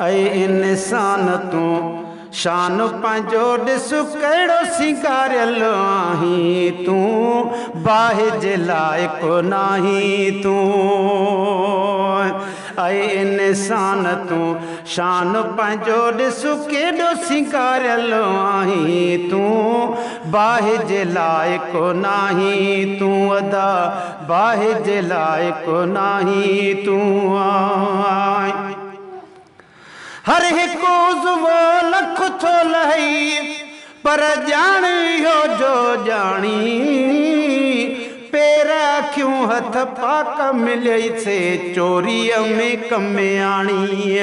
ऐ इंसान तू शान पंहिंजो ॾिस कहिड़ो सिंगारियल आहीं तू बाहि जे लाइक़ु नाही तू ऐ इंसान तू शान पंहिंजो ॾिस केॾो सिंगारियल आहीं तू बाहि जे लाइक़ु नाही तू अदा बाहि जे लाइक़ु नाही तू हर हिकु उज़्वो लख थो लही पर ॼाण इहो जो ॼाणी पेर अखियूं हथ पाक मिलई से चोरीअ में कम आणी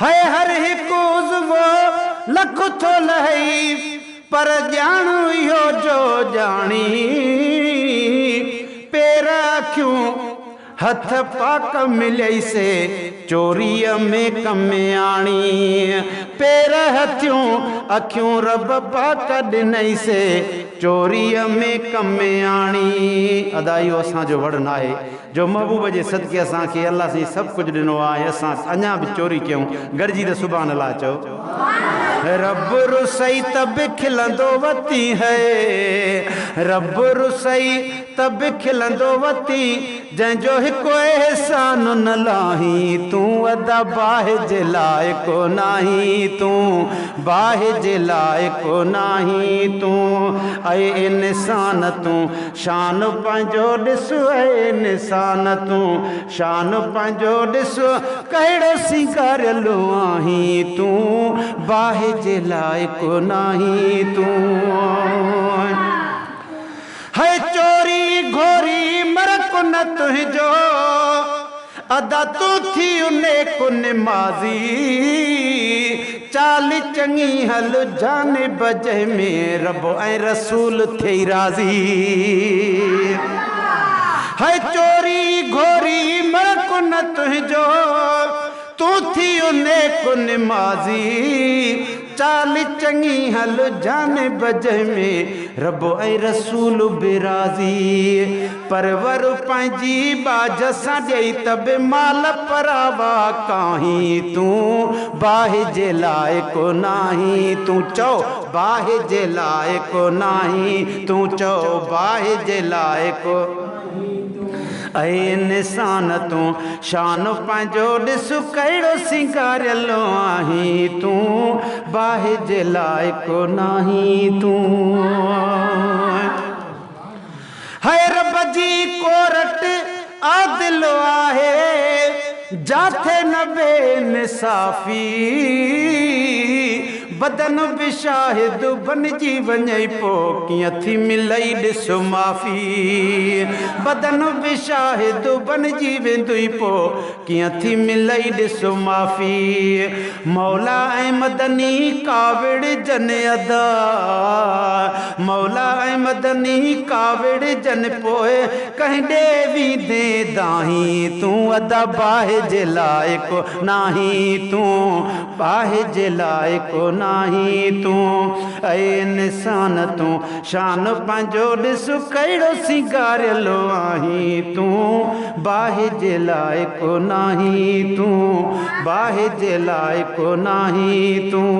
है हर हिकु उज़्वो लख थो लही पर ॼाण इहो जो ॼाणी पेर अखियूं हथ पाक मिलई से चोरीअ में कम आणी पेर हथियूं अखियूं रब पाक ॾिनई से चोरीअ में कम आणी अदा इहो असांजो वड़ न आहे जो महबूब जे सदके असांखे अल्लाह साईं सभु कुझु ॾिनो आहे असां अञा बि चोरी कयूं गॾिजी त सुभाणे अल्लाह चओ रब रुसई तब खिलंदो वती है रब रुसई तब खिलंदो वती जंहिंजो हिकु एहसान न लाही तूं अदा बाहि जे लाइक़ु नाही तूं बाहि जे लाइक़ु नाही तूं ऐ इंसान तूं शान पंहिंजो ॾिस ऐ इंसान तूं शान पंहिंजो ॾिस कहिड़ो सिंगारियल आहीं तूं बाहि जे लाइक़ु नाही तूं है चोरी घोरी मरक न तुंहिंजो अदा तू थी उने कुन माज़ी चाल चङी हल जाने बजे में रब ऐं रसूल थे राज़ी है चोरी घोरी मरक न तुंहिंजो तू थी उने कुन माज़ी चाल चङी हल जाने बजे में रब ऐं रसूल बिराज़ी परवर पंहिंजी बाज सां ॾेई त बि माल परावा काहीं तूं बाहि जे लाइक़ु नाही तूं चओ बाहि जे लाइक़ु नाही तूं चओ बाहि जे लाइक़ु ऐ इंसान तूं शान पंहिंजो ॾिस कहिड़ो सिंगारियल आहीं तूं बाहि जे लाइक़ु नाही तूं है रब जी कोरट आदिल आहे जाथे न बेइंसाफ़ी बदन बि शाहिद बनिजी वञे पोइ कीअं थी मिलई ॾिस माफ़ी बदन बि शाहिद बनिजी वेंदुई पोइ कीअं थी मिलई ॾिस माफ़ी मौला ऐं मदनी काविड़ जन अदा मौला ऐं मदनी काविड़ जन पोइ कंहिं ॾेवी दे दाहीं तूं अदा बाहि जे लाइक़ु नाही तूं बाहि जे लाइक़ु नाही तूं ऐ इंसान तूं शान पंहिंजो ॾिस कहिड़ो सिंगारियल आहीं तूं बाहि जे लाइक़ु नाही तूं बाहि जे लाइक़ु नाही तूं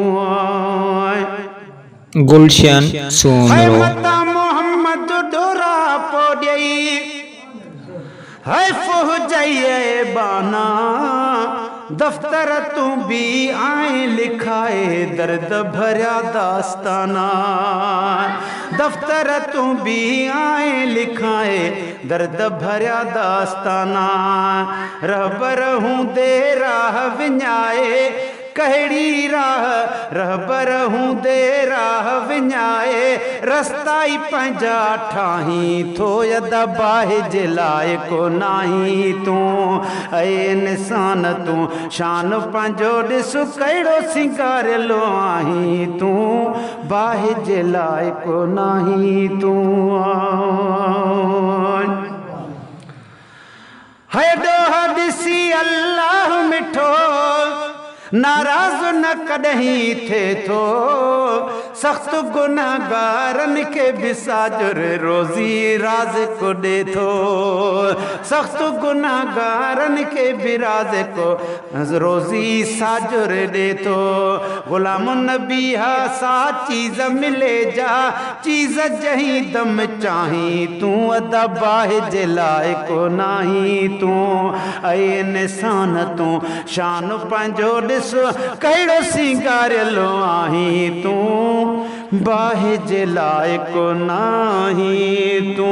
गुलशन सोनरो मता मोहम्मद डोरा पोॾई है फुहजई बाना दफ्तर तू भी आए लिखाए दर्द भरिया दास्ताना दफ्तर तू भी आए लिखाए दर्द भरिया दास्ताना रहबर हूँ दे राह विञाए कहिड़ी राह रहबर हूँ दे राह विञाए रस्ता ई पंहिंजा ठाहीं थो अदा बाहि जे लाइक़ु नाही तूं ऐ इंसान तूं शान पंहिंजो ॾिस कहिड़ो सिंगारियल आहीं तूं बाहि जे लाइक़ु नाही तूं है ॾोह ॾिसी अल्लाह मिठो नाराज़ न कॾहिं थे थो सख्त गुनाहगारन के भी साजुर रोजी राज को दे थो सख्त गुनाहगारन के भी राज को रोजी साजुर दे थो गुलाम नबी हा सा चीज मिले जा चीज जही दम चाही तू अदा बाहे जलाए को नाही तू ऐ निशान तू शान पंजो दिस कहिड़ो सिंगारियलो आही तू बाहे जलाए को नाही तू